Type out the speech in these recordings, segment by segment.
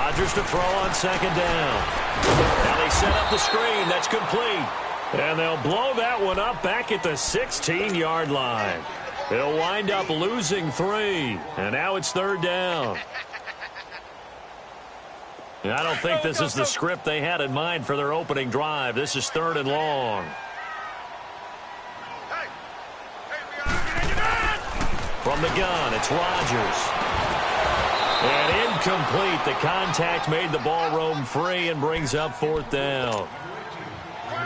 Rodgers to throw on second down. Now they set up the screen. That's complete. And they'll blow that one up back at the 16-yard line. They'll wind up losing 3. And now it's third down. I don't think this is the script they had in mind for their opening drive. This is third and long. From the gun, it's Rodgers. And incomplete. The contact made the ball roam free and brings up fourth down.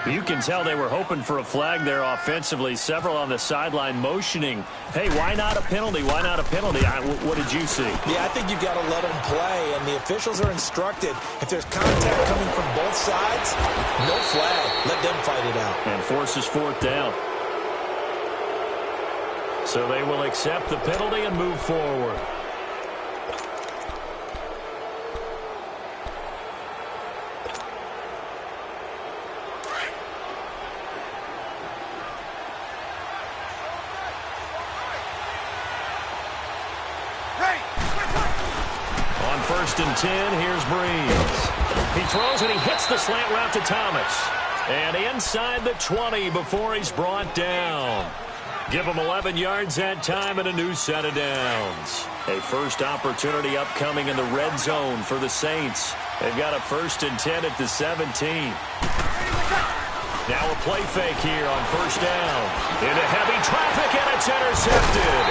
You can tell they were hoping for a flag there offensively. Several on the sideline motioning, hey, why not a penalty? Why not a penalty? What did you see? Yeah, I think you've got to let them play, and the officials are instructed. If there's contact coming from both sides, no flag. Let them fight it out. And forces fourth down. So they will accept the penalty and move forward. On 1st and 10, here's Breeze. He throws and he hits the slant route to Thomas. And inside the 20 before he's brought down. Give him 11 yards that time and a new set of downs. A first opportunity upcoming in the red zone for the Saints. They've got a 1st and 10 at the 17. Now a play fake here on 1st down. Into heavy traffic, and it's intercepted.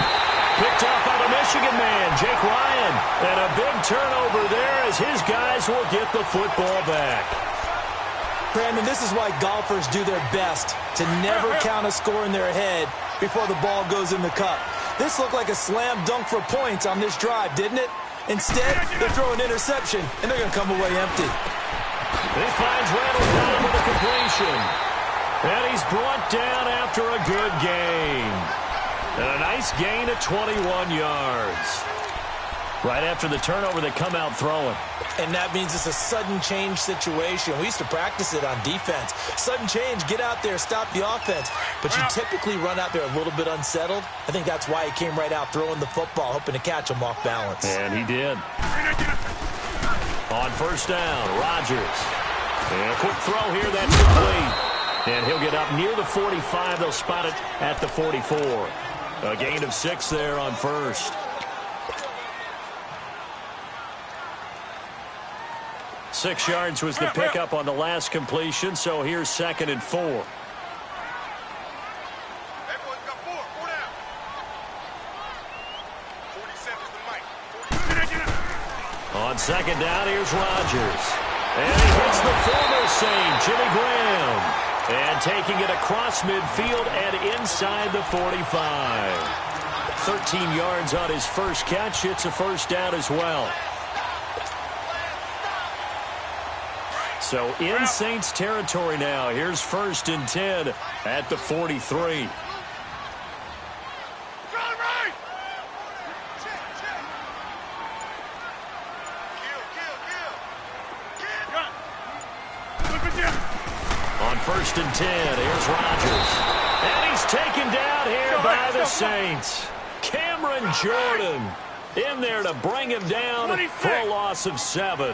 Picked up by the Michigan man, Jake Ryan. And a big turnover there as his guys will get the football back. Brandon, this is why golfers do their best to never count a score in their head before the ball goes in the cup. This looked like a slam dunk for points on this drive, didn't it? Instead, they throw an interception, and they're going to come away empty. He finds Randall Cobb with a completion. And he's brought down after a good gain. And a nice gain of 21 yards. Right after the turnover, they come out throwing. And that means it's a sudden change situation. We used to practice it on defense. Sudden change, get out there, stop the offense. But you typically run out there a little bit unsettled. I think that's why he came right out throwing the football, hoping to catch him off balance. And he did. On 1st down, Rodgers. And a quick throw here, that's complete. And he'll get up near the 45. They'll spot it at the 44. A gain of 6 there on 1st. 6 yards was the pickup on the last completion, so here's 2nd and 4. On 2nd down, here's Rodgers. And he hits the former Saint, Jimmy Graham. And taking it across midfield and inside the 45. 13 yards on his first catch. It's a 1st down as well. So in Saints territory now. Here's 1st and 10 at the 43. On 1st and 10, here's Rodgers. And he's taken down here by the Saints. Cameron Jordan in there to bring him down for a loss of 7.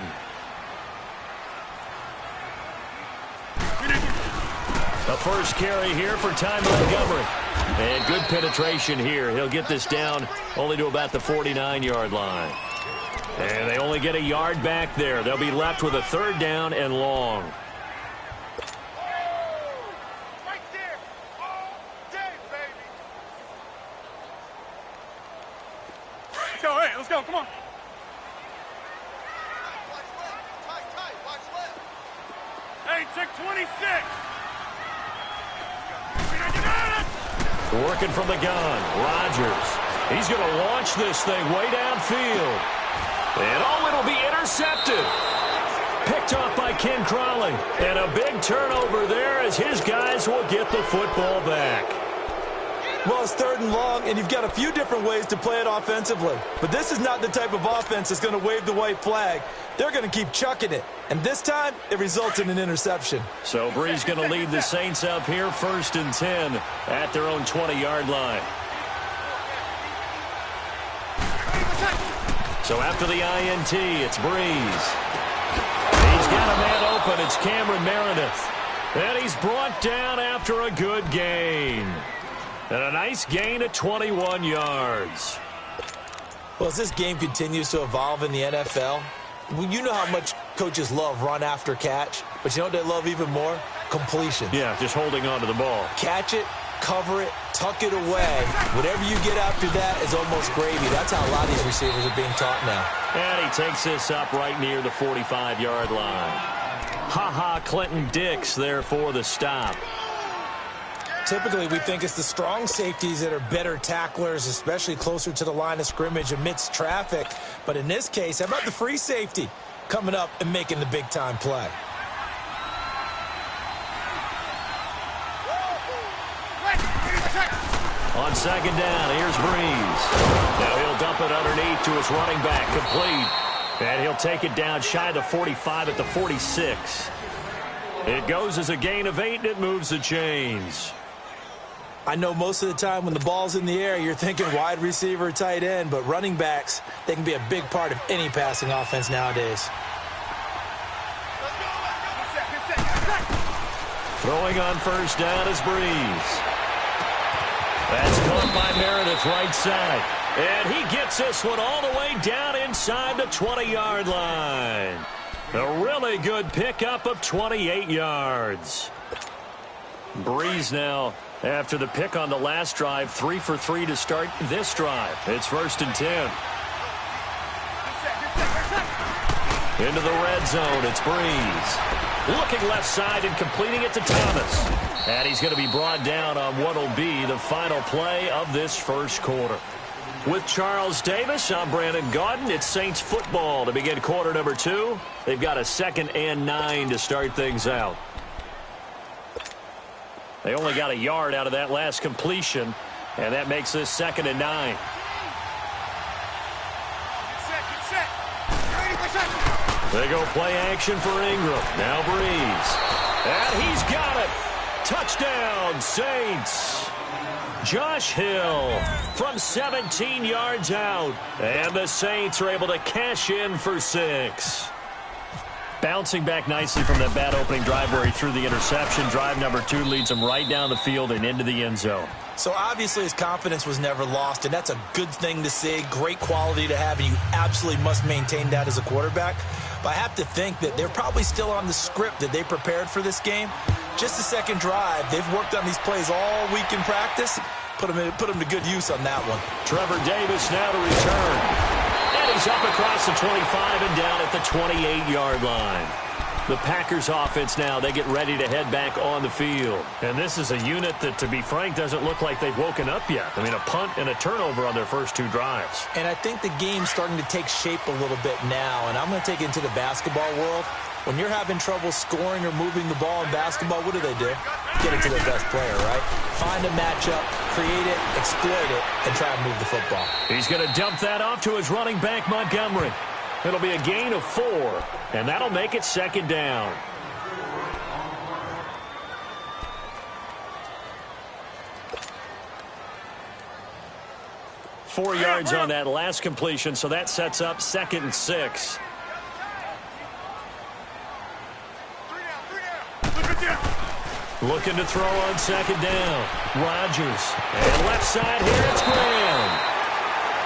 The first carry here for Ty Montgomery. And good penetration here. He'll get this down only to about the 49-yard line. And they only get a yard back there. They'll be left with a 3rd down and long. Right there. All day, baby. Let's go, hey, let's go, come on. Watch left. Hey, check 26. Working from the gun, Rodgers. He's going to launch this thing way downfield. And oh, it'll be intercepted. Picked off by Ken Crawley. And a big turnover there as his guys will get the football back. Well, it's 3rd and long, and you've got a few different ways to play it offensively. But this is not the type of offense that's going to wave the white flag. They're going to keep chucking it. And this time, it results in an interception. So Breeze going to lead the Saints up here, 1st and 10 at their own 20-yard line. So after the INT, it's Breeze. He's got a man open. It's Cameron Meredith. And he's brought down after a good gain. And a nice gain of 21 yards. Well, as this game continues to evolve in the NFL, you know how much coaches love run after catch, but you know what they love even more? Completion. Yeah, just holding on to the ball. Catch it, cover it, tuck it away. Whatever you get after that is almost gravy. That's how a lot of these receivers are being taught now. And he takes this up right near the 45-yard line. Ha-ha, Clinton Dix there for the stop. Typically, we think it's the strong safeties that are better tacklers, especially closer to the line of scrimmage amidst traffic. But in this case, how about the free safety coming up and making the big-time play? On second down, here's Breeze. Now he'll dump it underneath to his running back, complete. And he'll take it down shy of the 45 at the 46. It goes as a gain of 8, and it moves the chains. I know most of the time when the ball's in the air, you're thinking wide receiver, tight end, but running backs, they can be a big part of any passing offense nowadays. Throwing on first down is Breeze. That's caught by Meredith right side. And he gets this one all the way down inside the 20-yard line. A really good pickup of 28 yards. Breeze now, after the pick on the last drive, 3 for 3 to start this drive. It's 1st and 10. Into the red zone, it's Breeze. Looking left side and completing it to Thomas. And he's going to be brought down on what will be the final play of this first quarter. With Charles Davis, I'm Brandon Gaudin. It's Saints football to begin quarter number 2. They've got a 2nd and 9 to start things out. They only got a yard out of that last completion, and that makes this 2nd and 9. They go play action for Ingram. Now Breeze. And he's got it. Touchdown, Saints. Josh Hill from 17 yards out. And the Saints are able to cash in for 6. Bouncing back nicely from that bad opening drive where he threw the interception. Drive number 2 leads him right down the field and into the end zone. So obviously his confidence was never lost, and that's a good thing to see. Great quality to have, and you absolutely must maintain that as a quarterback. But I have to think that they're probably still on the script that they prepared for this game. Just the second drive. They've worked on these plays all week in practice. Put them to good use on that one. Trevor Davis now to return. And he's up across the 25 and down at the 28-yard line. The Packers offense now, they get ready to head back on the field. And this is a unit that, to be frank, doesn't look like they've woken up yet. I mean, a punt and a turnover on their first 2 drives. And I think the game's starting to take shape a little bit now. And I'm going to take it into the basketball world. When you're having trouble scoring or moving the ball in basketball, what do? Get it to their best player, right? Find a matchup, create it, exploit it, and try and move the football. He's going to dump that off to his running back, Montgomery. It'll be a gain of 4, and that'll make it 2nd down. Four yards on that last completion, so that sets up 2nd and 6. Looking to throw on 2nd down. Rodgers. And left side here, it's Graham.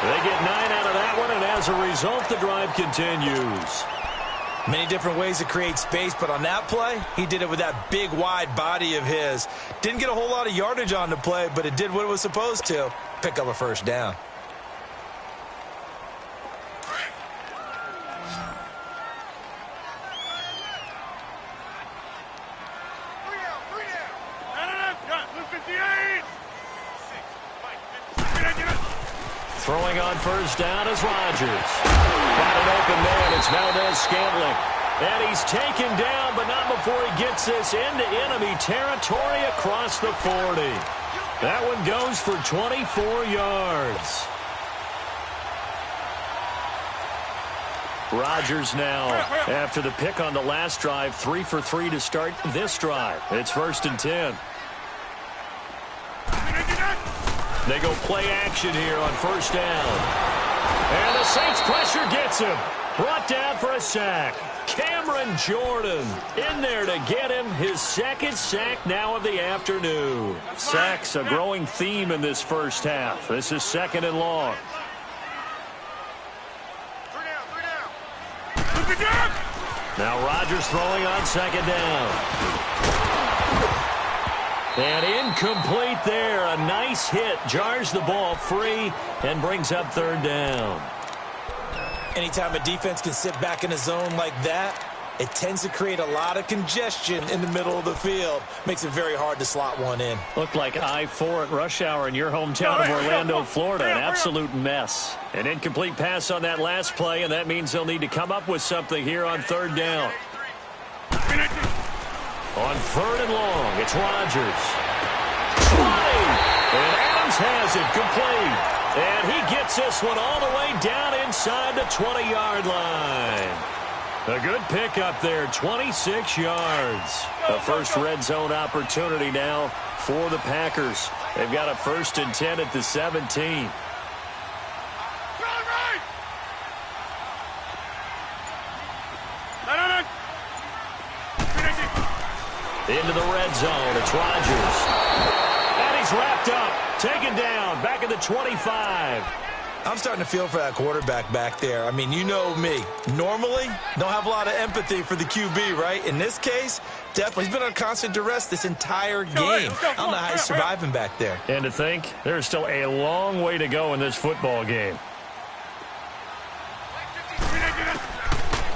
They get 9 out of that one, and as a result, the drive continues. Many different ways to create space, but on that play, he did it with that big, wide body of his. Didn't get a whole lot of yardage on the play, but it did what it was supposed to. Pick up a 1st down. Throwing on first down is Rodgers. Got an open man. It's Valdez-Scantling. And he's taken down, but not before he gets this into enemy territory across the 40. That one goes for 24 yards. Rodgers now, after the pick on the last drive, 3 for 3 to start this drive. It's 1st and 10. They go play action here on first down. And the Saints pressure gets him. Brought down for a sack. Cameron Jordan in there to get him his second sack now of the afternoon. Sacks a growing theme in this first half. This is 2nd and long. Now Rodgers throwing on 2nd down. And incomplete there. A nice hit. Jars the ball free and brings up 3rd down. Anytime a defense can sit back in a zone like that, it tends to create a lot of congestion in the middle of the field. Makes it very hard to slot one in. Looked like I-4 at rush hour in your hometown of Orlando, Florida. An absolute mess. An incomplete pass on that last play, and that means they'll need to come up with something here on 3rd down. On 3rd and long, it's Rodgers. 20! And Adams has it complete. And he gets this one all the way down inside the 20-yard line. A good pickup there, 26 yards. A first red zone opportunity now for the Packers. They've got a 1st and 10 at the 17. Into the red zone, it's Rodgers. And he's wrapped up, taken down, back at the 25. I'm starting to feel for that quarterback back there. I mean, you know me. Normally, don't have a lot of empathy for the QB, right? In this case, definitely. He's been on constant duress this entire game. I don't know how he's surviving back there. And to think, there's still a long way to go in this football game.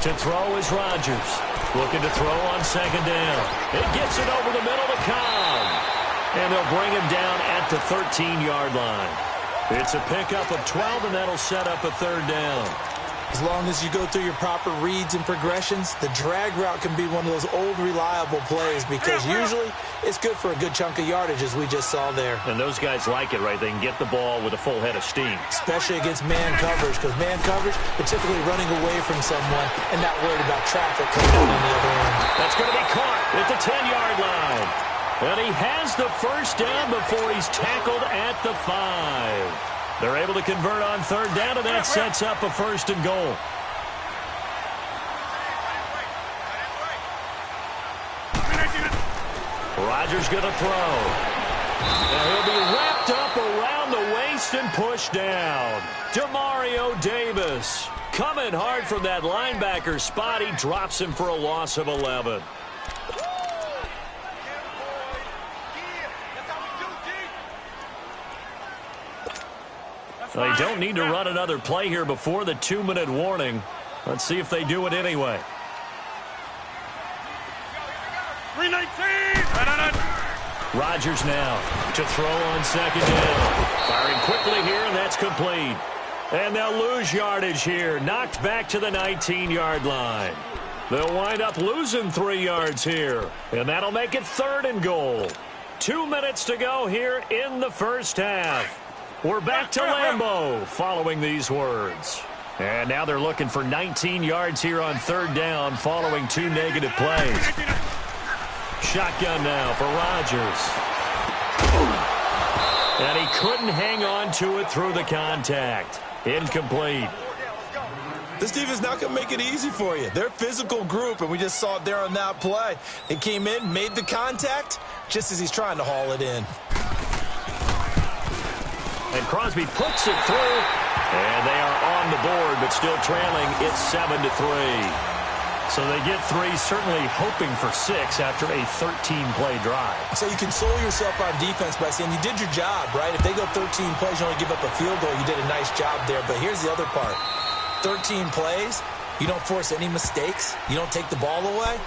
To throw is Rodgers. Looking to throw on 2nd down. It gets it over the middle to Cobb. And they'll bring him down at the 13-yard line. It's a pickup of 12, and that'll set up a 3rd down. As long as you go through your proper reads and progressions, the drag route can be one of those old reliable plays because usually it's good for a good chunk of yardage, as we just saw there. And those guys like it, right? They can get the ball with a full head of steam. Especially against man coverage, because man coverage, they're typically running away from someone and not worried about traffic coming in on the other end. That's going to be caught at the 10-yard line. And he has the 1st down before he's tackled at the 5. They're able to convert on 3rd down, and that sets up a 1st and goal. Rodgers going to throw. And he'll be wrapped up around the waist and pushed down. Demario Davis coming hard from that linebacker spot. He drops him for a loss of 11. They don't need to run another play here before the 2-minute warning. Let's see if they do it anyway. 319. Rodgers now to throw on 2nd down. Firing quickly here, and that's complete. And they'll lose yardage here. Knocked back to the 19-yard line. They'll wind up losing 3 yards here. And that'll make it 3rd and goal. 2 minutes to go here in the first half. We're back to Lambeau following these words. And now they're looking for 19 yards here on 3rd down following 2 negative plays. Shotgun now for Rodgers. And he couldn't hang on to it through the contact. Incomplete. This defense not going to make it easy for you. They're a physical group, and we just saw it there on that play. They came in, made the contact, just as he's trying to haul it in. And Crosby puts it through, and they are on the board, but still trailing. It's 7-3. So they get 3, certainly hoping for 6 after a 13-play drive. So you console yourself on defense by saying you did your job, right? If they go 13 plays, you only give up a field goal, you did a nice job there. But here's the other part. 13 plays, you don't force any mistakes, you don't take the ball away.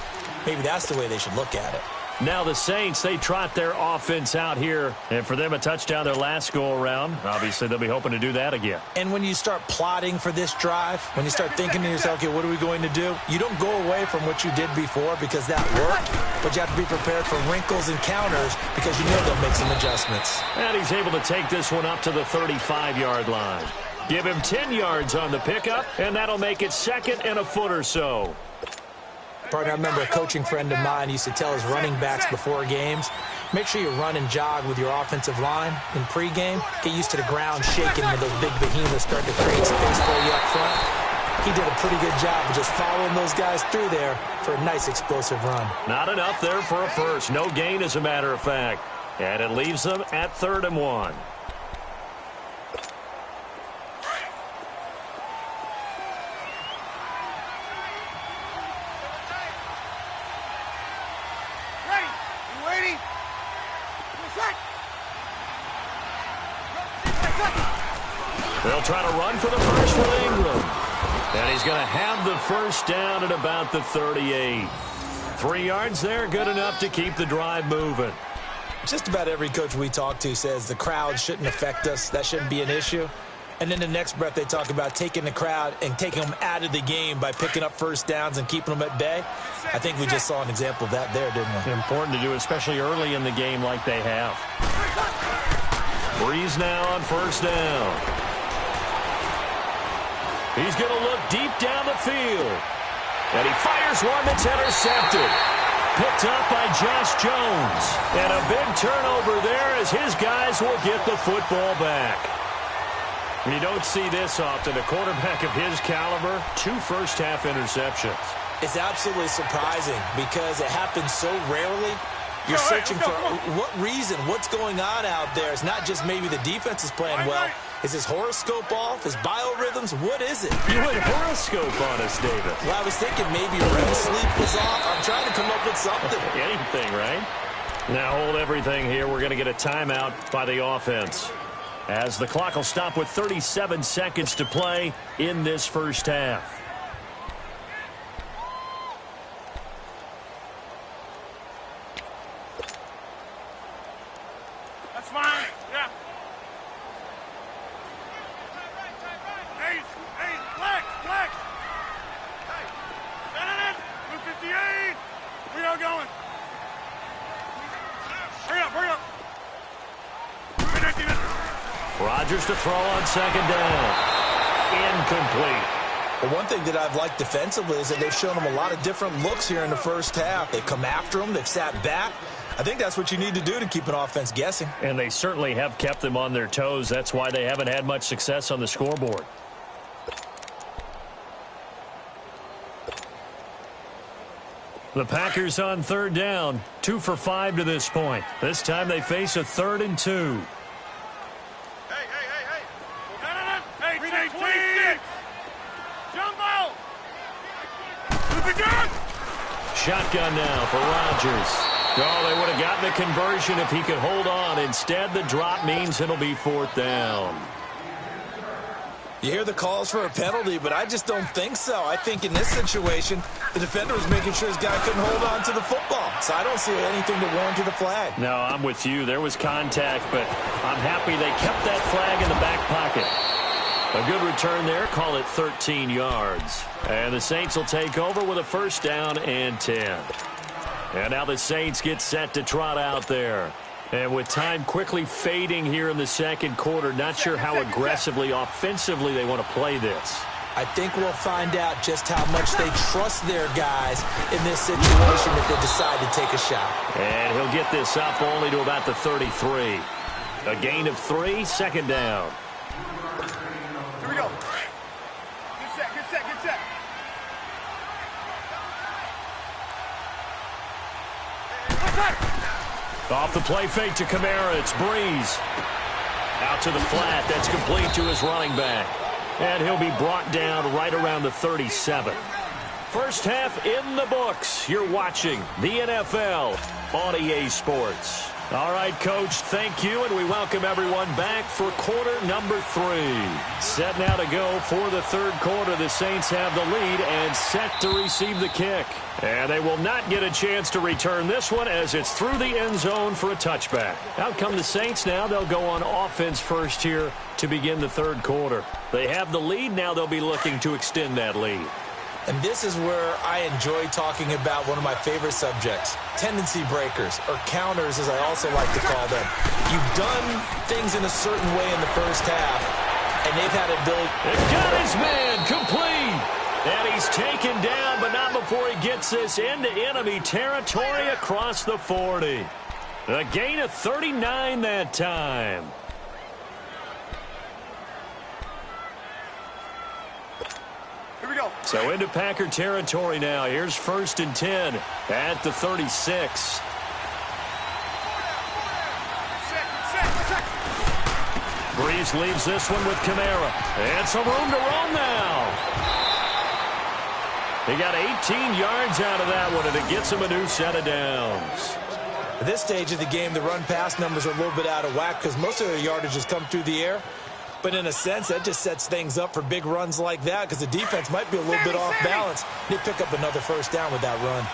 Maybe that's the way they should look at it. Now the Saints, they trot their offense out here. And for them, a touchdown their last go-around. Obviously, they'll be hoping to do that again. And when you start plotting for this drive, when you start thinking to yourself, okay, what are we going to do? You don't go away from what you did before because that worked. But you have to be prepared for wrinkles and counters because you know they'll make some adjustments. And he's able to take this one up to the 35-yard line. Give him 10 yards on the pickup, and that'll make it 2nd and a foot or so. Partner, I remember a coaching friend of mine used to tell his running backs before games, make sure you run and jog with your offensive line in pregame. Get used to the ground shaking when those big behemoths start to create space for you up front. He did a pretty good job of just following those guys through there for a nice explosive run. Not enough there for a first. No gain, as a matter of fact. And it leaves them at 3rd and 1. They'll try to run for the first with Ingram. And he's going to have the first down at about the 38. 3 yards there, good enough to keep the drive moving. Just about every coach we talk to says the crowd shouldn't affect us. That shouldn't be an issue. And then the next breath they talk about taking the crowd and taking them out of the game by picking up first downs and keeping them at bay. I think we just saw an example of that there, didn't we? Important to do, especially early in the game like they have. Breeze now on first down. He's going to look deep down the field. And he fires one that's intercepted. Picked up by Josh Jones. And a big turnover there as his guys will get the football back. You don't see this often. A quarterback of his caliber, 2 first-half interceptions. It's absolutely surprising because it happens so rarely. You're searching for what reason, what's going on out there. It's not just maybe the defense is playing well. Is his horoscope off? His biorhythms? What is it? You went horoscope on us, David. Well, I was thinking maybe REM sleep was off. I'm trying to come up with something. Anything, right? Now hold everything here. We're going to get a timeout by the offense, as the clock will stop with 37 seconds to play in this first half. That's fine. Yeah. Hey, flex. Hey. Move 58. We are going. Hurry up. Rodgers to throw on second down. Incomplete. Well, one thing that I've liked defensively is that they've shown them a lot of different looks here in the first half. They've come after them. They've sat back. I think that's what you need to do to keep an offense guessing. And they certainly have kept them on their toes. That's why they haven't had much success on the scoreboard. The Packers on third down. 2 for 5 to this point. This time they face a 3rd and 2. Hey. Hey, 26. Jumbo. Who's it gun? Shotgun now for Rodgers. Oh, they would have gotten the conversion if he could hold on. Instead, the drop means it'll be 4th down. You hear the calls for a penalty, but I just don't think so. I think in this situation, the defender was making sure his guy couldn't hold on to the football. So I don't see anything to warrant the flag. No, I'm with you. There was contact, but I'm happy they kept that flag in the back pocket. A good return there. Call it 13 yards. And the Saints will take over with a first down and 10. And now the Saints get set to trot out there. And with time quickly fading here in the second quarter, not sure how aggressively, offensively they want to play this. I think we'll find out just how much they trust their guys in this situation if they decide to take a shot. And he'll get this up only to about the 33. A gain of 3, second down. Here we go. Good set. Off the play fake to Kamara, it's Breeze. Out to the flat, that's complete to his running back. And he'll be brought down right around the 37. First half in the books. You're watching the NFL on EA Sports. All right, Coach, thank you, and we welcome everyone back for quarter number 3. Set now to go for the third quarter. The Saints have the lead and set to receive the kick. And they will not get a chance to return this one as it's through the end zone for a touchback. Out come the Saints now. They'll go on offense first here to begin the third quarter. They have the lead. Now they'll be looking to extend that lead. And this is where I enjoy talking about one of my favorite subjects, tendency breakers, or counters as I also like to call them. You've done things in a certain way in the first half, and they've had ability. It got his man complete. And he's taken down, but not before he gets this into enemy territory across the 40. A gain of 39 that time. Here we go. So into Packer territory now. Here's 1st and 10 at the 36. Breeze leaves this one with Kamara. And some room to roam now. He got 18 yards out of that one, and it gets him a new set of downs. At this stage of the game, the run-pass numbers are a little bit out of whack because most of their yardage has come through the air. But in a sense, that just sets things up for big runs like that because the defense might be a little bit off balance. They pick up another 1st down with that run.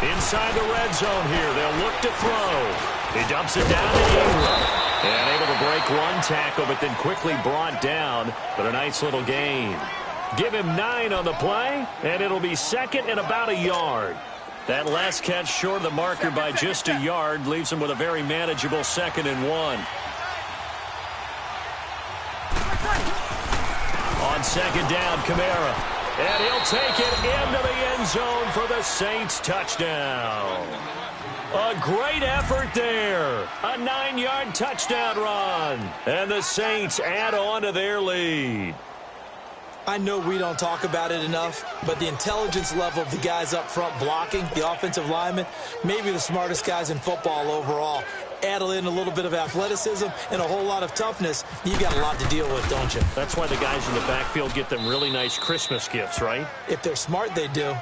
Inside the red zone here, they'll look to throw. He dumps it down to Ingram. And able to break one tackle, but then quickly brought down. But a nice little gain. Give him 9 on the play, and it'll be 2nd and about a yard. That last catch short of the marker by just a yard leaves him with a very manageable 2nd and 1. On 2nd down, Kamara. And he'll take it into the end zone for the Saints touchdown. A great effort there. A 9-yard touchdown run. And the Saints add on to their lead. I know we don't talk about it enough, but the intelligence level of the guys up front blocking, the offensive linemen, maybe the smartest guys in football overall. Add in a little bit of athleticism and a whole lot of toughness, you got a lot to deal with, don't you? That's why the guys in the backfield get them really nice Christmas gifts, right? If they're smart, they do.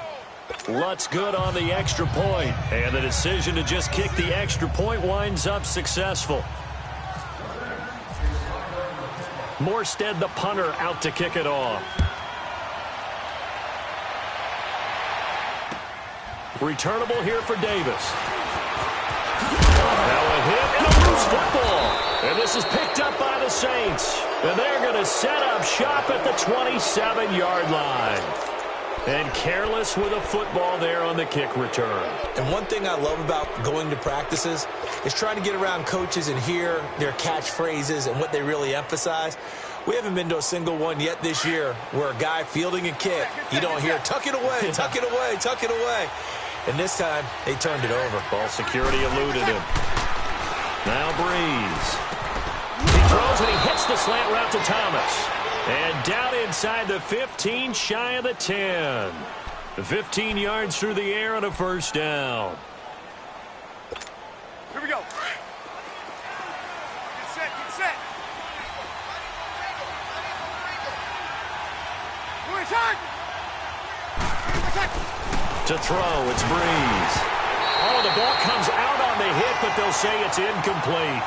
Lutz good on the extra point, and the decision to just kick the extra point winds up successful. Morstead, the punter, out to kick it off. Returnable here for Davis. Now a hit and a loose football. And this is picked up by the Saints. And they're going to set up shop at the 27-yard line. And careless with a football there on the kick return. And one thing I love about going to practices is trying to get around coaches and hear their catchphrases and what they really emphasize. We haven't been to a single one yet this year where a guy fielding a kick, you don't hear, tuck it away, tuck it away, tuck it away. And this time, they turned it over. Ball security eluded him. Now Breeze. He throws and he hits the slant route to Thomas. And down inside the 15, shy of the 10. 15 yards through the air and a 1st down. Here we go. Get set, get set. To throw, it's Breeze. Oh, the ball comes out on the hit, but they'll say it's incomplete.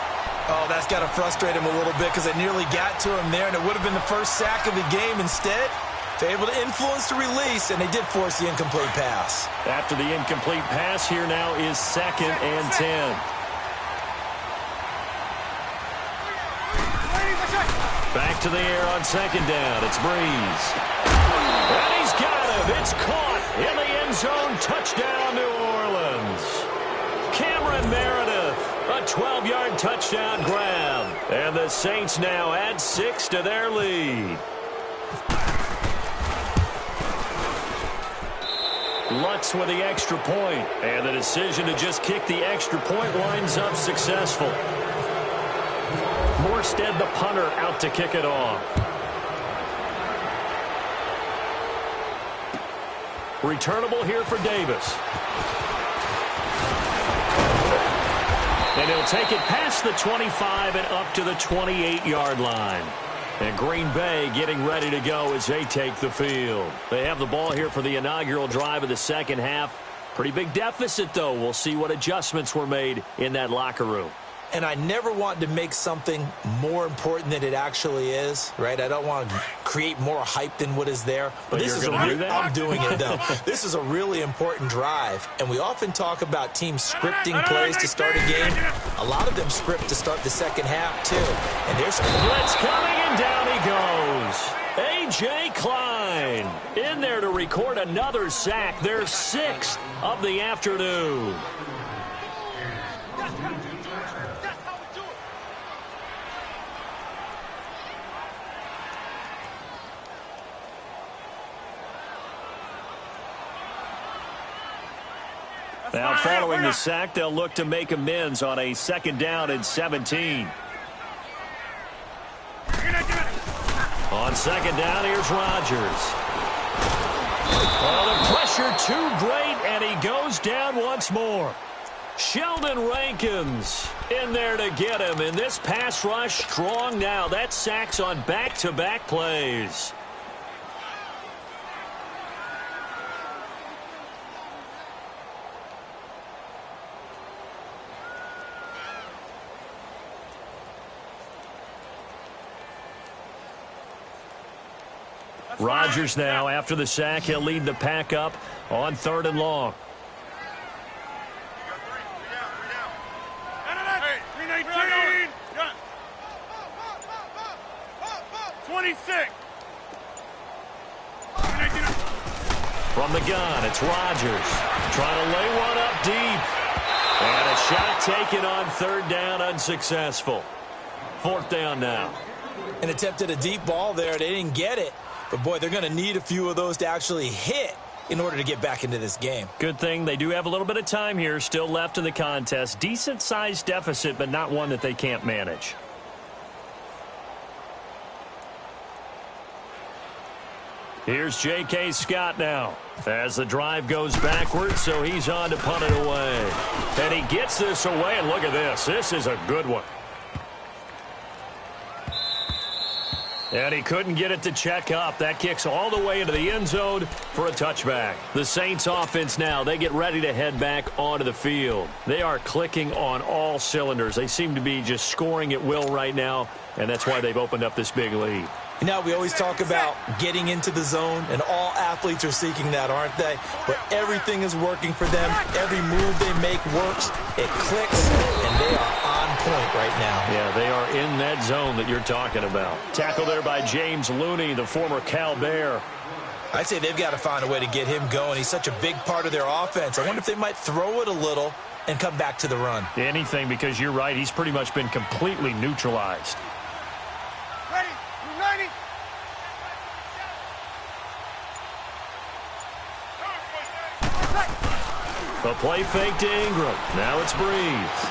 Oh, that's got to frustrate him a little bit because it nearly got to him there, and it would have been the first sack of the game. Instead, they're able to influence the release, and they did force the incomplete pass. After the incomplete pass, here now is 2nd and 10. Back to the air on 2nd down. It's Breeze. And he's got him. It's caught in the end zone. Touchdown, New Orleans. Cameron Meredith. A 12-yard touchdown grab. And the Saints now add 6 to their lead. Lutz with the extra point. And the decision to just kick the extra point winds up successful. Morstead, the punter, out to kick it off. Returnable here for Davis. And he'll take it past the 25 and up to the 28-yard line. And Green Bay getting ready to go as they take the field. They have the ball here for the inaugural drive of the second half. Pretty big deficit, though. We'll see what adjustments were made in that locker room. And I never want to make something more important than it actually is, right? I don't want to create more hype than what is there. But this is going to do that? I'm doing it, though. This is a really important drive. And we often talk about teams scripting plays to start a game. A lot of them script to start the second half, too. And there's blitz coming, and down he goes. A.J. Klein in there to record another sack. Their 6th of the afternoon. Now following the sack, they'll look to make amends on a 2nd down and 17. On 2nd down, here's Rodgers. Oh, the pressure too great, and he goes down once more. Sheldon Rankins in there to get him, and this pass rush strong now. That sacks on back-to-back plays. Rodgers now, after the sack, he'll lead the pack up on 3rd and long. 26. From the gun, it's Rodgers trying to lay one up deep. And a shot taken on 3rd down, unsuccessful. 4th down now. An attempt at a deep ball there. They didn't get it. But, boy, they're going to need a few of those to actually hit in order to get back into this game. Good thing they do have a little bit of time here still left in the contest. Decent-sized deficit, but not one that they can't manage. Here's J.K. Scott now as the drive goes backwards, so he's on to punt it away. And he gets this away, and look at this. This is a good one. And he couldn't get it to check up. That kicks all the way into the end zone for a touchback. The Saints offense now, they get ready to head back onto the field. They are clicking on all cylinders. They seem to be just scoring at will right now, and that's why they've opened up this big lead. You know, we always talk about getting into the zone, and all athletes are seeking that, aren't they? Where everything is working for them, every move they make works, it clicks, and they are on point right now. Yeah, they are in that zone that you're talking about. Tackle there by James Looney, the former Cal Bear. I'd say they've got to find a way to get him going. He's such a big part of their offense. I wonder if they might throw it a little and come back to the run. Anything, because you're right, he's pretty much been completely neutralized. Ready? You ready? The play fake to Ingram. Now it's Breeze.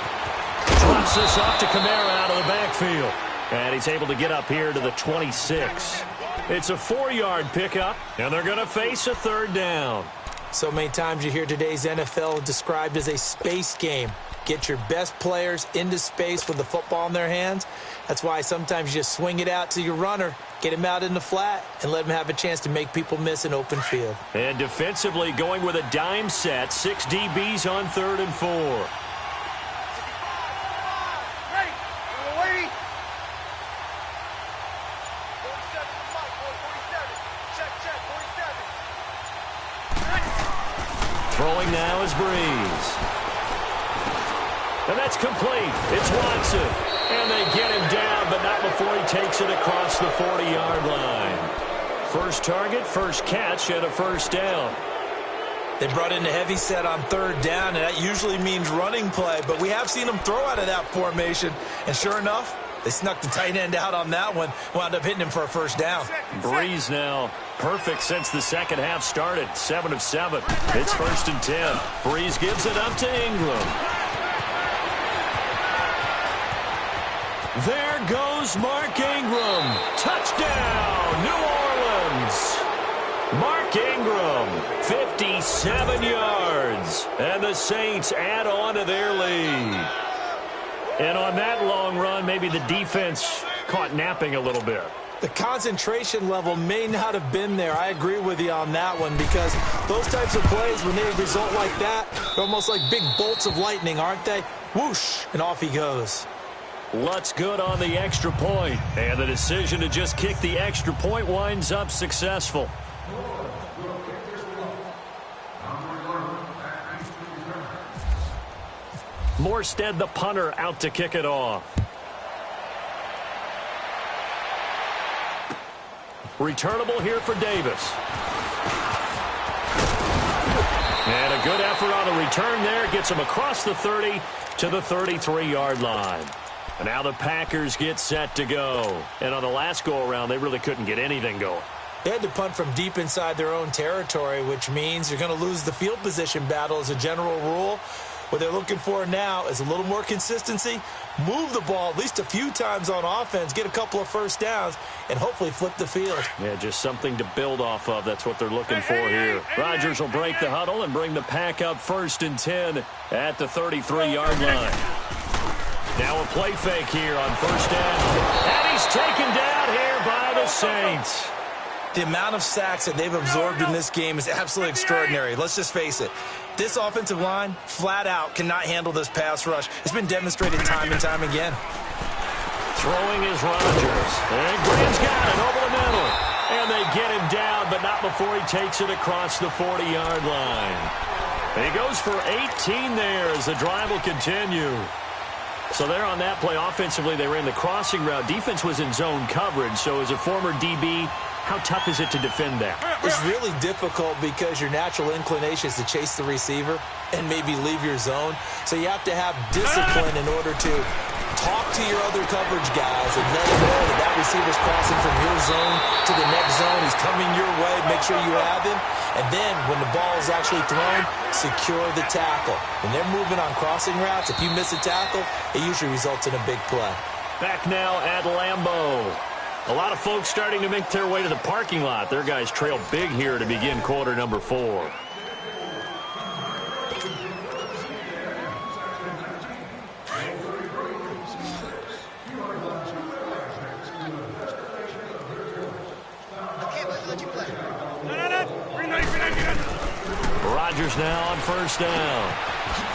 Drops this off to Kamara out of the backfield. And he's able to get up here to the 26. It's a 4-yard pickup, and they're going to face a 3rd down. So many times you hear today's NFL described as a space game. Get your best players into space with the football in their hands. That's why sometimes you just swing it out to your runner, get him out in the flat, and let him have a chance to make people miss an open field. And defensively going with a dime set, 6 DBs on 3rd and 4. Ready? Waiting. 47. Check. 47. Throwing now is Breeze. And that's complete. It's Watson. And they get him down, but not before he takes it across the 40-yard line. First target, first catch, and a 1st down. They brought in a heavy set on 3rd down, and that usually means running play, but we have seen them throw out of that formation. And sure enough, they snuck the tight end out on that one, wound up hitting him for a 1st down. Breeze now perfect since the second half started. 7 of 7. It's 1st and 10. Breeze gives it up to Ingram. There goes Mark Ingram. Touchdown, New Orleans. Mark Ingram, 57 yards. And the Saints add on to their lead. And on that long run, maybe the defense caught napping a little bit. The concentration level may not have been there. I agree with you on that one, because those types of plays, when they result like that, they're almost like big bolts of lightning, aren't they? Whoosh, and off he goes. Lutz good on the extra point, and the decision to just kick the extra point winds up successful. Morstead, the punter, out to kick it off. Returnable here for Davis. And a good effort on the return there. Gets him across the 30 to the 33-yard line. And now the Packers get set to go. And on the last go-around, they really couldn't get anything going. They had to punt from deep inside their own territory, which means you're going to lose the field position battle as a general rule. What they're looking for now is a little more consistency, move the ball at least a few times on offense, get a couple of first downs, and hopefully flip the field. Yeah, just something to build off of. That's what they're looking for here. Rodgers will break the huddle and bring the pack out 1st and 10 at the 33-yard line. Now a play fake here on 1st down. And he's taken down here by the Saints. The amount of sacks that they've absorbed in this game is absolutely extraordinary. Let's just face it. This offensive line, flat out, cannot handle this pass rush. It's been demonstrated time and time again. Throwing is Rodgers. And Graham's got it over the middle. And they get him down, but not before he takes it across the 40-yard line. And he goes for 18 there as the drive will continue. So there on that play, offensively, they ran the crossing route. Defense was in zone coverage, so as a former DB, how tough is it to defend that? It's really difficult because your natural inclination is to chase the receiver and maybe leave your zone. So you have to have discipline in order to talk to your other coverage guys and let them know that receiver's crossing from your zone to the next zone. He's coming your way. Make sure you have him. And then when the ball is actually thrown, secure the tackle. When they're moving on crossing routes, if you miss a tackle, it usually results in a big play. Back now at Lambeau. A lot of folks starting to make their way to the parking lot. Their guys trail big here to begin quarter number 4. Rodgers now on 1st down.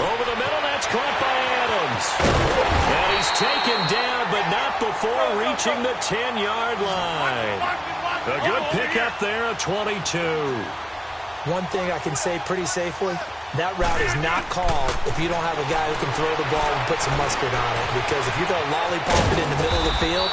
Over the middle, that's caught by Adams. And he's taken down, but not before reaching the 10-yard line. A good pickup there at 22. One thing I can say pretty safely, that route is not called if you don't have a guy who can throw the ball and put some mustard on it. Because if you're going to lollipop it in the middle of the field,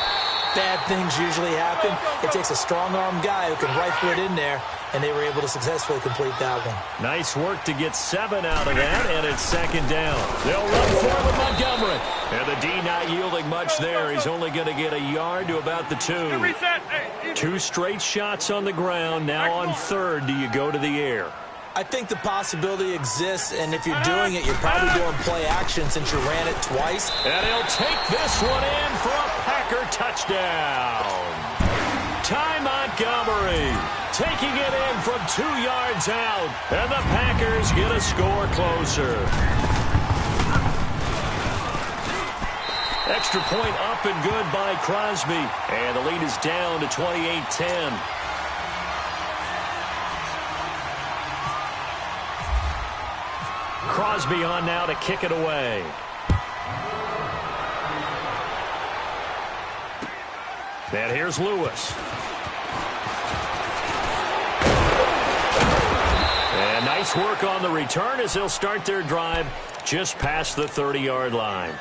bad things usually happen. It takes a strong-arm guy who can rifle it in there, and they were able to successfully complete that one. Nice work to get 7 out of that, and it's 2nd down. They'll run for it with Montgomery. And the D not yielding much there. He's only going to get a yard to about the 2. 2 straight shots on the ground. Now on 3rd, do you go to the air? I think the possibility exists, and if you're doing it, you're probably doing play action since you ran it twice. And he'll take this one in for a Packer touchdown. Ty Montgomery taking it in from 2 yards out, and the Packers get a score closer. Extra point up and good by Crosby, and the lead is down to 28-10. Crosby on now to kick it away. And here's Lewis. And nice work on the return as they'll start their drive just past the 30-yard line.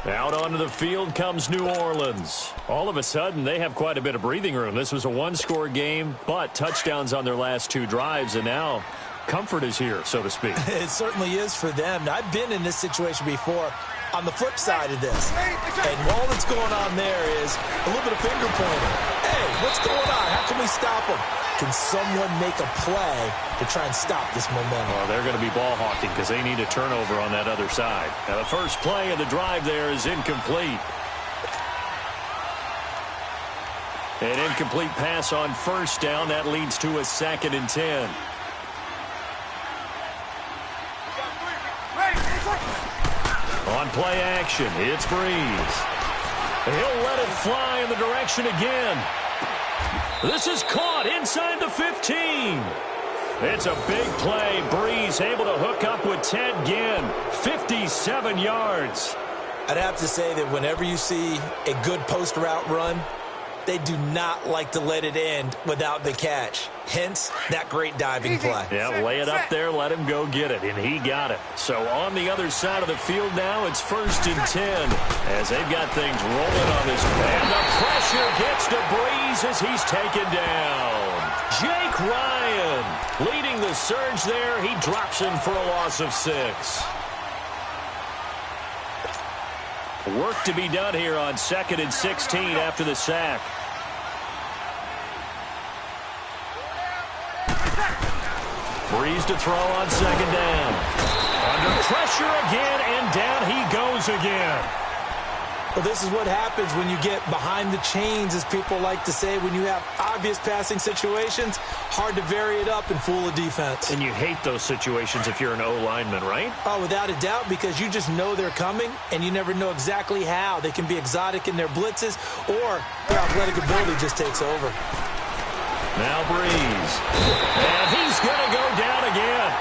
Out onto the field comes New Orleans. All of a sudden, they have quite a bit of breathing room. This was a one-score game, but touchdowns on their last 2 drives, and now comfort is here, so to speak. It certainly is for them. Now, I've been in this situation before on the flip side of this. And all that's going on there is a little bit of finger pointing. Hey, what's going on? How can we stop them? Can someone make a play to try and stop this momentum? Well, they're going to be ball hawking because they need a turnover on that other side. Now, the first play of the drive there is incomplete. An incomplete pass on 1st down. That leads to a 2nd and 10. On play action, it's Breeze. He'll let it fly in the direction again. This is caught inside the 15. It's a big play. Breeze able to hook up with Ted Ginn. 57 yards. I'd have to say that whenever you see a good post route run, they do not like to let it end without the catch. Hence, that great diving play. Yeah, lay it up there, let him go get it, and he got it. So on the other side of the field now, it's 1st and 10 as they've got things rolling on this. And the pressure gets to Breeze as he's taken down. Jake Ryan leading the surge there. He drops him for a loss of 6. Work to be done here on 2nd and 16 after the sack. Breeze to throw on second down. Under pressure again, and down he goes again. Well, this is what happens when you get behind the chains, as people like to say. When you have obvious passing situations, hard to vary it up and fool a defense. And you hate those situations if you're an O-lineman, right? Oh, without a doubt, because you just know they're coming, and you never know exactly how. They can be exotic in their blitzes, or their athletic ability just takes over. Now Breeze. And he's going to go down again.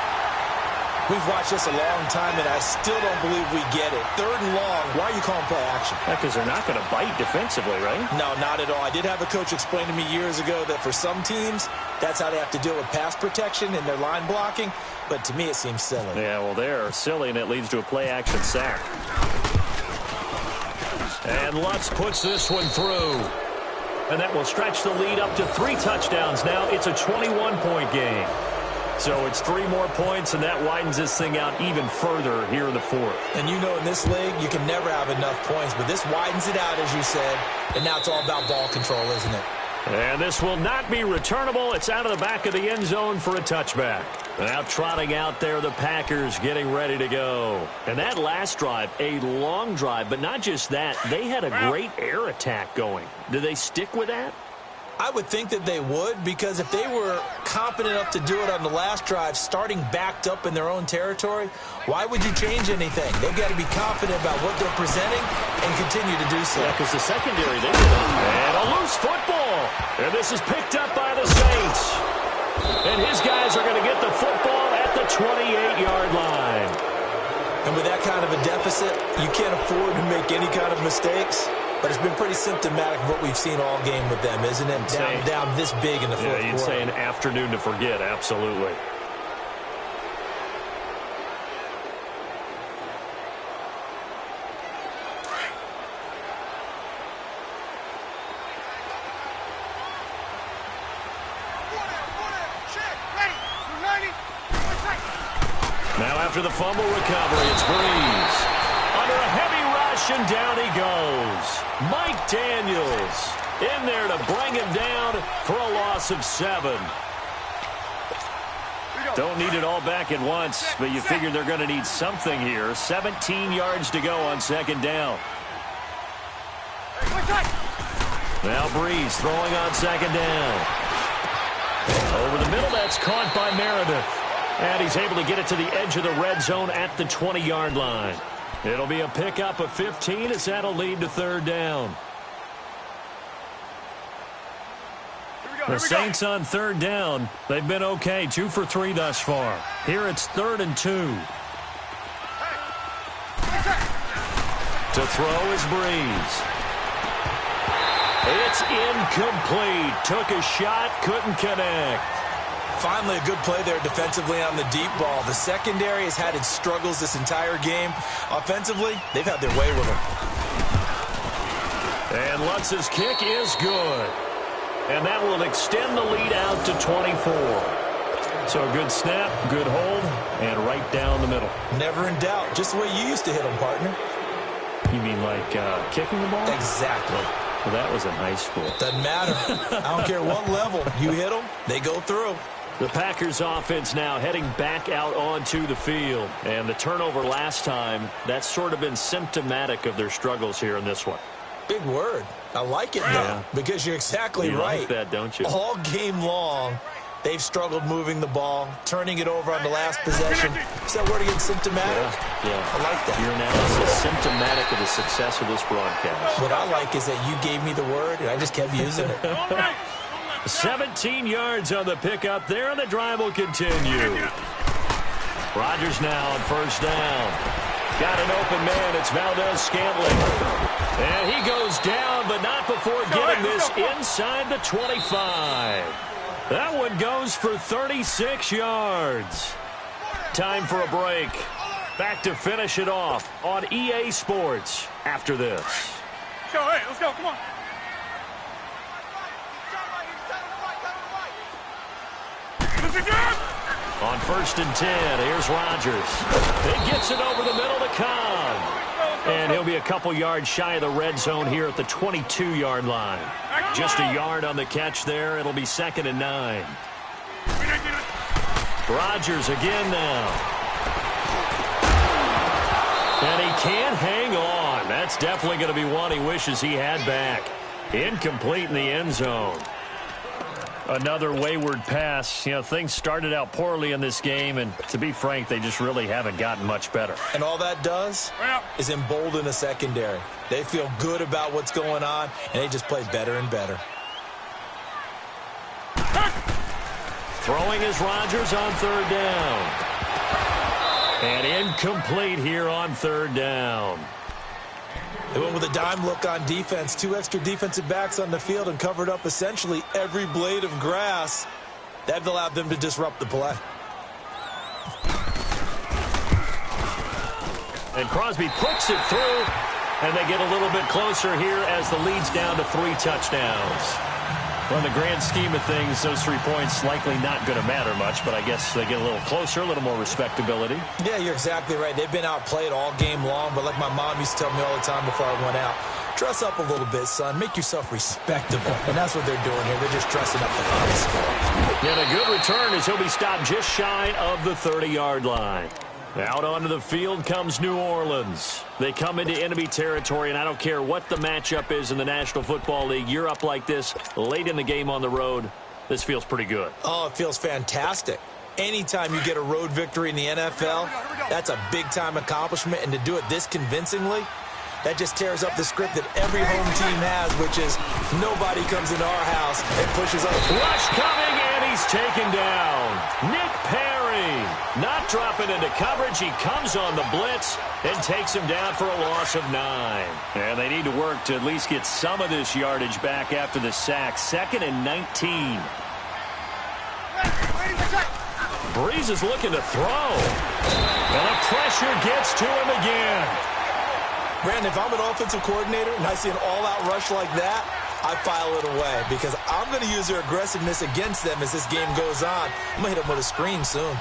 We've watched this a long time, and I still don't believe we get it. 3rd and long. Why are you calling play action? Because they're not going to bite defensively, right? No, not at all. I did have a coach explain to me years ago that for some teams, that's how they have to deal with pass protection and their line blocking. But to me, it seems silly. Yeah, well, they're silly, and it leads to a play-action sack. And Lutz puts this one through. And that will stretch the lead up to 3 touchdowns. Now it's a 21-point game. So it's 3 more points, and that widens this thing out even further here in the 4th. And you know in this league, you can never have enough points, but this widens it out, as you said, and now it's all about ball control, isn't it? And this will not be returnable. It's out of the back of the end zone for a touchback. Now trotting out there, the Packers getting ready to go. And that last drive, a long drive, but not just that. They had a great air attack going. Do they stick with that? I would think that they would, because if they were competent enough to do it on the last drive, starting backed up in their own territory, why would you change anything? They've got to be confident about what they're presenting and continue to do so. Yeah, because the secondary, they did it. And a loose football. And this is picked up by the Saints. And his guys are going to get the football at the 28-yard line. And with that kind of a deficit, you can't afford to make any kind of mistakes. But it's been pretty symptomatic of what we've seen all game with them, isn't it? Down this big in the 4th quarter. Yeah, you'd say an afternoon to forget, absolutely. Now after the fumble recovery, it's Breeze. Under a heavy rush, and down he goes. Mike Daniels in there to bring him down for a loss of 7. Don't need it all back at once, but you figure they're going to need something here. 17 yards to go on second down. Now Breeze throwing on second down. Over the middle, that's caught by Meredith. And he's able to get it to the edge of the red zone at the 20-yard line. It'll be a pickup of 15 as that'll lead to 3rd down. The Saints on 3rd down. They've been okay, 2 for 3 thus far. Here it's 3rd and 2. To throw is Breeze. It's incomplete. Took a shot, couldn't connect. Finally, a good play there defensively on the deep ball. The secondary has had its struggles this entire game. Offensively, they've had their way with them. And Lutz's kick is good. And that will extend the lead out to 24. So a good snap, good hold, and right down the middle. Never in doubt. Just the way you used to hit them, partner. You mean like kicking the ball? Exactly. Well, that was in high school. Doesn't matter. I don't care what level. You hit them, they go through. The Packers offense now heading back out onto the field. And the turnover last time, that's sort of been symptomatic of their struggles here in this one. Big word. I like it now because you're exactly right. You like that, don't you? All game long, they've struggled moving the ball, turning it over on the last possession. Is that word again, symptomatic? Yeah. I like that. Your analysis symptomatic of the success of this broadcast. What I like is that you gave me the word, and I just kept using it. 17 yards on the pickup there, and the drive will continue. Rodgers now on 1st down. Got an open man. It's Valdez-Scantling. And he goes down, but not before getting this inside the 25. That one goes for 36 yards. Time for a break. Back to finish it off on EA Sports after this. Let's go, come on. On 1st and 10, here's Rodgers. He gets it over the middle to Cobb. And he'll be a couple yards shy of the red zone here at the 22-yard line. Just a yard on the catch there. It'll be 2nd and 9. Rodgers again now. And he can't hang on. That's definitely going to be one he wishes he had back. Incomplete in the end zone. Another wayward pass. You know, things started out poorly in this game, and to be frank, they just really haven't gotten much better. And all that does is embolden a secondary. They feel good about what's going on, and they just play better and better. Throwing is Rodgers on third down. And incomplete here on third down. They went with a dime look on defense. 2 extra defensive backs on the field and covered up essentially every blade of grass. That allowed them to disrupt the play. And Crosby puts it through, and they get a little bit closer here as the lead's down to 3 touchdowns. Well, in the grand scheme of things, those 3 points likely not going to matter much, but I guess they get a little closer, a little more respectability. Yeah, you're exactly right. They've been outplayed all game long, but like my mom used to tell me all the time before I went out, dress up a little bit, son. Make yourself respectable. And that's what they're doing here. They're just dressing up the final score. And a good return as he'll be stopped just shy of the 30-yard line. Out onto the field comes New Orleans. They come into enemy territory, and I don't care what the matchup is in the National Football League. You're up like this late in the game on the road. This feels pretty good. Oh, it feels fantastic. Anytime you get a road victory in the NFL, that's a big-time accomplishment, and to do it this convincingly, that just tears up the script that every home team has, which is nobody comes into our house and pushes us. Rush coming, and he's taken down. Nick Perry not dropping into coverage. He comes on the blitz and takes him down for a loss of 9. And they need to work to at least get some of this yardage back after the sack. 2nd and 19. Breeze is looking to throw. And the pressure gets to him again. Brandon, if I'm an offensive coordinator and I see an all-out rush like that, I file it away because I'm going to use their aggressiveness against them as this game goes on. I'm going to hit them with a screen soon.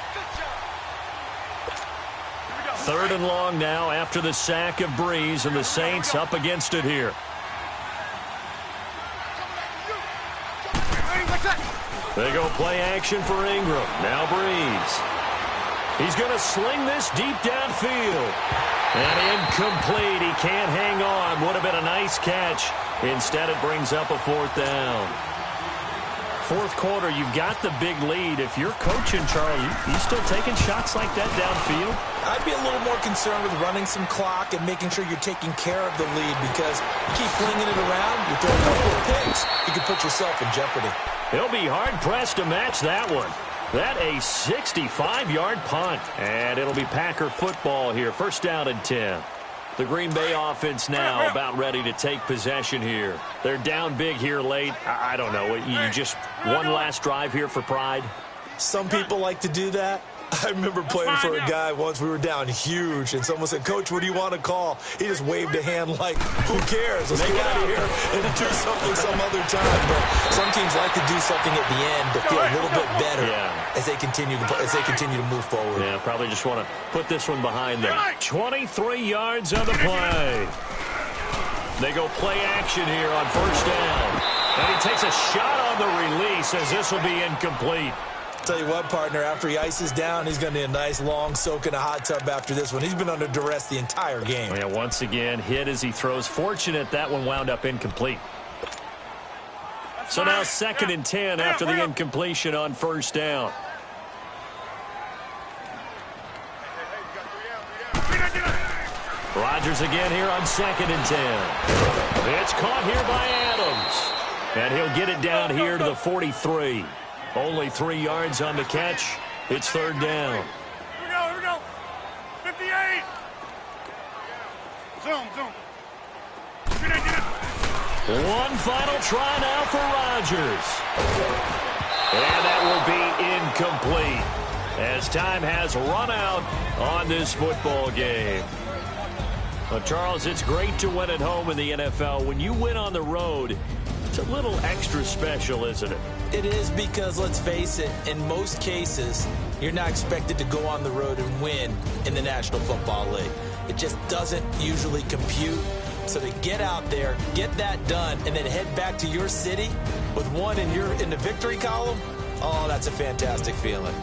3rd and long now after the sack of Breeze, and the Saints up against it here. They go play action for Ingram. Now Breeze. He's going to sling this deep downfield. And incomplete. He can't hang on. Would have been a nice catch. Instead, it brings up a 4th down. 4th quarter, you've got the big lead. If you're coaching, Charlie, you still taking shots like that downfield? I'd be a little more concerned with running some clock and making sure you're taking care of the lead, because you keep flinging it around, you throw a couple of picks, you can put yourself in jeopardy. He'll be hard-pressed to match that one. That a 65-yard punt. And it'll be Packer football here. 1st down and 10. The Green Bay offense now about ready to take possession here. They're down big here late. I don't know. You just one last drive here for pride? Some people like to do that. I remember playing for a guy once. We were down huge, and someone said, "Coach, what do you want to call?" He just waved a hand like, "Who cares? Let's get out of here and do something some other time." But some teams like to do something at the end to feel a little bit better as they continue to move forward. Yeah, probably just want to put this one behind them. 23 yards on the play. They go play action here on 1st down, and he takes a shot on the release as this will be incomplete. Tell you what, partner, after he ices down, he's going to need a nice long soak in a hot tub after this one. He's been under duress the entire game. Yeah, once again, hit as he throws. Fortunate that one wound up incomplete. So now 2nd and 10 after the incompletion on 1st down. Rodgers again here on 2nd and 10. It's caught here by Adams. And he'll get it down here to the 43. Only 3 yards on the catch. It's 3rd down. Here we go. 58. Zoom. One final try now for Rodgers. And that will be incomplete as time has run out on this football game. Well, Charles, it's great to win at home in the NFL. When you win on the road, it's a little extra special, isn't it? It is, because let's face it, in most cases, you're not expected to go on the road and win in the National Football League. It just doesn't usually compute. So to get out there, get that done, and then head back to your city with one in the victory column, oh, that's a fantastic feeling.